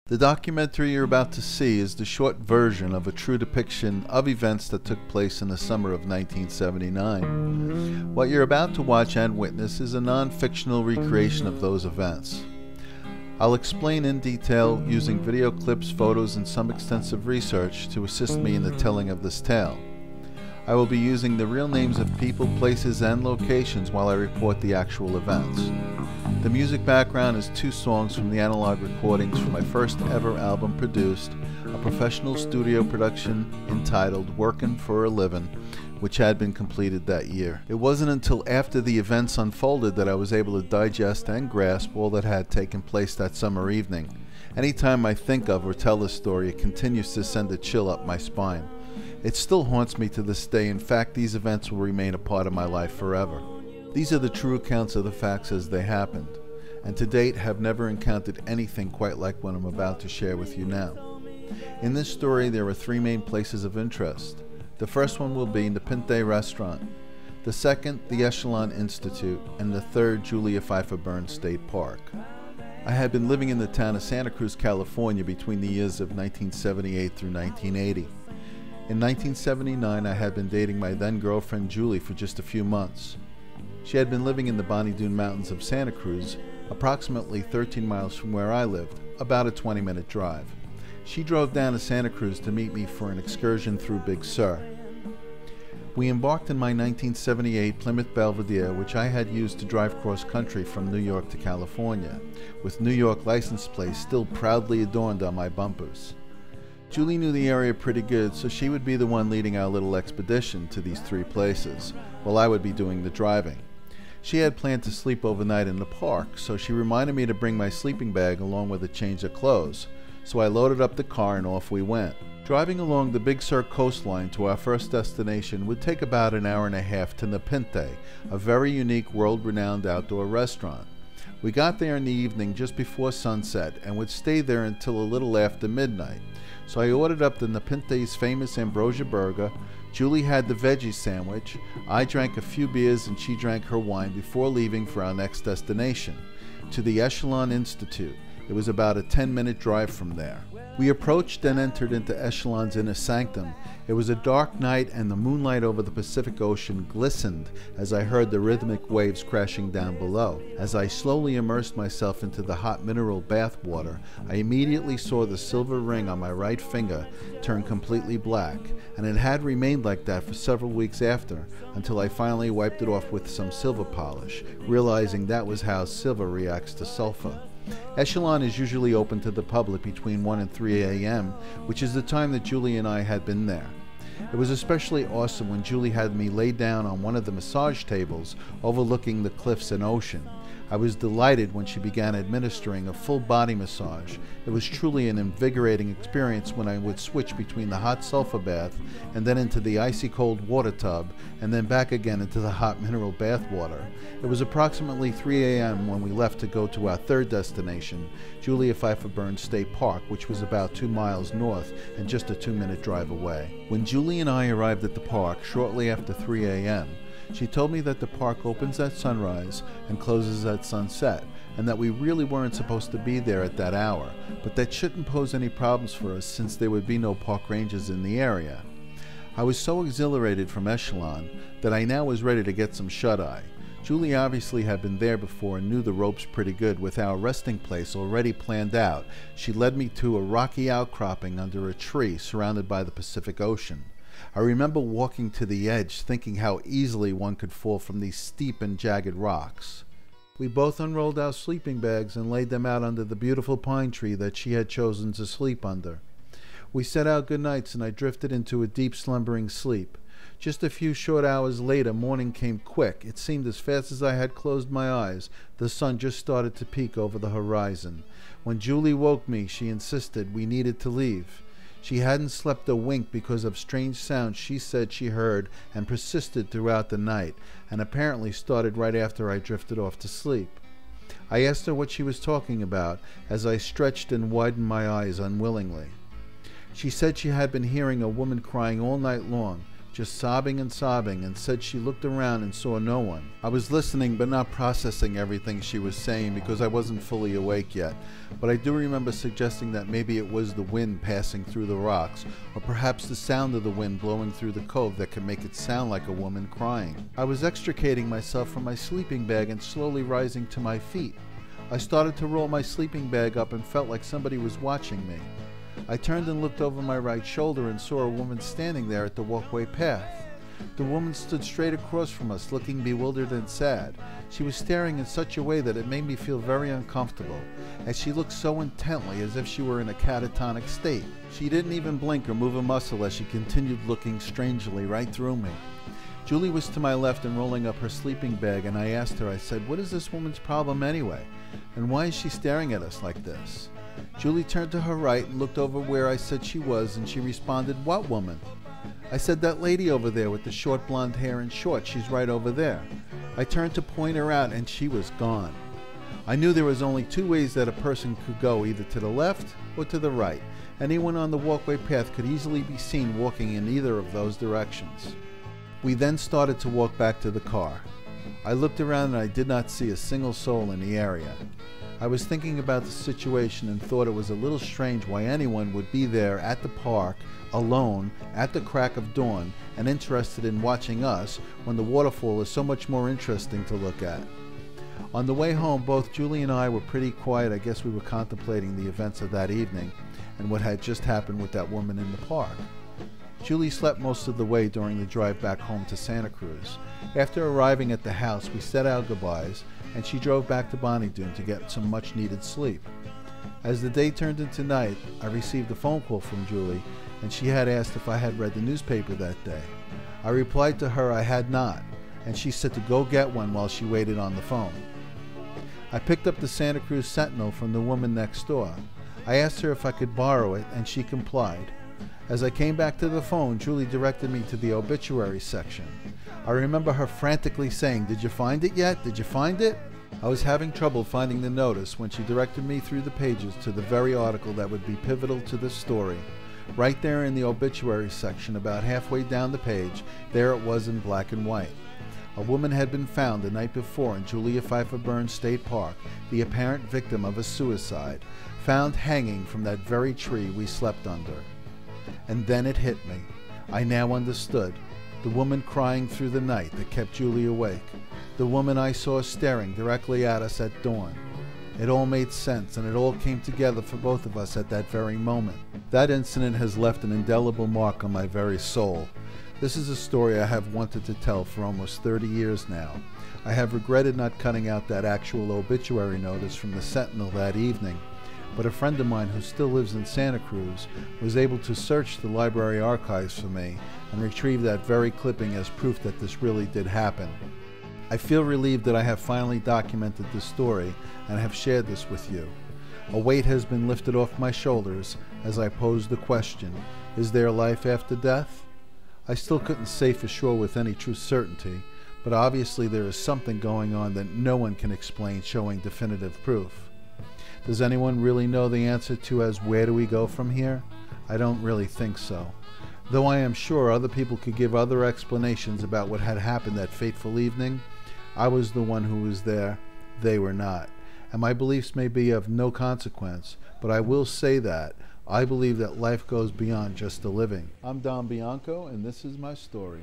The documentary you're about to see is the short version of a true depiction of events that took place in the summer of 1979. What you're about to watch and witness is a non-fictional recreation of those events. I'll explain in detail using video clips, photos, and some extensive research to assist me in the telling of this tale. I will be using the real names of people, places, and locations while I report the actual events. The music background is 2 songs from the analog recordings from my first ever album produced, a professional studio production entitled Workin For A Livin, which had been completed that year. It wasn't until after the events unfolded that I was able to digest and grasp all that had taken place that summer evening. Anytime I think of or tell this story, it continues to send a chill up my spine. It still haunts me to this day. In fact, these events will remain a part of my life forever. These are the true accounts of the facts as they happened, and to date have never encountered anything quite like what I'm about to share with you now. In this story, there are 3 main places of interest. The first one will be the Pinte restaurant, the second, the Echelon Institute, and the third, Julia Pfeiffer Burns State Park. I had been living in the town of Santa Cruz, California between the years of 1978 through 1980. In 1979, I had been dating my then girlfriend Julie for just a few months. She had been living in the Bonnie Doon Mountains of Santa Cruz, approximately 13 miles from where I lived, about a 20-minute drive. She drove down to Santa Cruz to meet me for an excursion through Big Sur. We embarked in my 1978 Plymouth Belvedere, which I had used to drive cross-country from New York to California, with New York license plates still proudly adorned on my bumpers. Julie knew the area pretty good, so she would be the one leading our little expedition to these 3 places, while I would be doing the driving. She had planned to sleep overnight in the park, so she reminded me to bring my sleeping bag along with a change of clothes, so I loaded up the car and off we went. Driving along the Big Sur coastline to our first destination would take about an hour and a half to the Pinte, a very unique world-renowned outdoor restaurant. We got there in the evening just before sunset and would stay there until a little after midnight. So I ordered up the Nepinte's famous ambrosia burger. Julie had the veggie sandwich. I drank a few beers and she drank her wine before leaving for our next destination, to the Echelon Institute. It was about a 10-minute drive from there. We approached and entered into Echelon's inner sanctum. It was a dark night and the moonlight over the Pacific Ocean glistened as I heard the rhythmic waves crashing down below. As I slowly immersed myself into the hot mineral bath water, I immediately saw the silver ring on my right finger turn completely black, and it had remained like that for several weeks after, until I finally wiped it off with some silver polish, realizing that was how silver reacts to sulfur. Echelon is usually open to the public between 1 and 3 a.m., which is the time that Julie and I had been there. It was especially awesome when Julie had me lay down on one of the massage tables overlooking the cliffs and ocean. I was delighted when she began administering a full body massage. It was truly an invigorating experience when I would switch between the hot sulfur bath and then into the icy cold water tub and then back again into the hot mineral bath water. It was approximately 3 a.m. when we left to go to our third destination, Julia Pfeiffer Burns State Park, which was about 2 miles north and just a 2-minute drive away. When Julie and I arrived at the park shortly after 3 a.m., she told me that the park opens at sunrise and closes at sunset, and that we really weren't supposed to be there at that hour, but that shouldn't pose any problems for us since there would be no park rangers in the area. I was so exhilarated from Echelon that I now was ready to get some shut-eye. Julie obviously had been there before and knew the ropes pretty good. With our resting place already planned out, she led me to a rocky outcropping under a tree surrounded by the Pacific Ocean. I remember walking to the edge, thinking how easily one could fall from these steep and jagged rocks. We both unrolled our sleeping bags and laid them out under the beautiful pine tree that she had chosen to sleep under. We said our good nights and I drifted into a deep slumbering sleep. Just a few short hours later, morning came quick. It seemed as fast as I had closed my eyes. The sun just started to peek over the horizon. When Julie woke me, she insisted we needed to leave. She hadn't slept a wink because of strange sounds she said she heard and persisted throughout the night, and apparently started right after I drifted off to sleep. I asked her what she was talking about as I stretched and widened my eyes unwillingly. She said she had been hearing a woman crying all night long, just sobbing and sobbing, and said she looked around and saw no one. I was listening but not processing everything she was saying because I wasn't fully awake yet, but I do remember suggesting that maybe it was the wind passing through the rocks, or perhaps the sound of the wind blowing through the cove that could make it sound like a woman crying. I was extricating myself from my sleeping bag and slowly rising to my feet. I started to roll my sleeping bag up and felt like somebody was watching me. I turned and looked over my right shoulder and saw a woman standing there at the walkway path. The woman stood straight across from us, looking bewildered and sad. She was staring in such a way that it made me feel very uncomfortable, as she looked so intently as if she were in a catatonic state. She didn't even blink or move a muscle as she continued looking strangely right through me. Julie was to my left and rolling up her sleeping bag, and I asked her, I said, "What is this woman's problem anyway? And why is she staring at us like this?" Julie turned to her right and looked over where I said she was, and she responded, "What woman?" I said, "That lady over there with the short blonde hair and shorts, she's right over there." I turned to point her out, and she was gone. I knew there was only two ways that a person could go, either to the left or to the right. Anyone on the walkway path could easily be seen walking in either of those directions. We then started to walk back to the car. I looked around and I did not see a single soul in the area. I was thinking about the situation and thought it was a little strange why anyone would be there at the park, alone, at the crack of dawn, and interested in watching us when the waterfall is so much more interesting to look at. On the way home, both Julie and I were pretty quiet. I guess we were contemplating the events of that evening and what had just happened with that woman in the park. Julie slept most of the way during the drive back home to Santa Cruz. After arriving at the house, we said our goodbyes, and she drove back to Bonnie Doon to get some much-needed sleep. As the day turned into night, I received a phone call from Julie, and she had asked if I had read the newspaper that day. I replied to her I had not, and she said to go get one while she waited on the phone. I picked up the Santa Cruz Sentinel from the woman next door. I asked her if I could borrow it, and she complied. As I came back to the phone, Julie directed me to the obituary section. I remember her frantically saying, "Did you find it yet? Did you find it?" I was having trouble finding the notice when she directed me through the pages to the very article that would be pivotal to the story. Right there in the obituary section, about halfway down the page, there it was in black and white. A woman had been found the night before in Julia Pfeiffer Burns State Park, the apparent victim of a suicide, found hanging from that very tree we slept under. And then it hit me. I now understood. The woman crying through the night that kept Julie awake. The woman I saw staring directly at us at dawn. It all made sense, and it all came together for both of us at that very moment. That incident has left an indelible mark on my very soul. This is a story I have wanted to tell for almost 30 years now. I have regretted not cutting out that actual obituary notice from the Sentinel that evening, but a friend of mine who still lives in Santa Cruz was able to search the library archives for me and retrieve that very clipping as proof that this really did happen. I feel relieved that I have finally documented this story and have shared this with you. A weight has been lifted off my shoulders as I pose the question, is there life after death? I still couldn't say for sure with any true certainty, but obviously there is something going on that no one can explain showing definitive proof. Does anyone really know the answer to as where do we go from here? I don't really think so. Though I am sure other people could give other explanations about what had happened that fateful evening, I was the one who was there, they were not. And my beliefs may be of no consequence, but I will say that I believe that life goes beyond just the living. I'm DomBianco, and this is my story.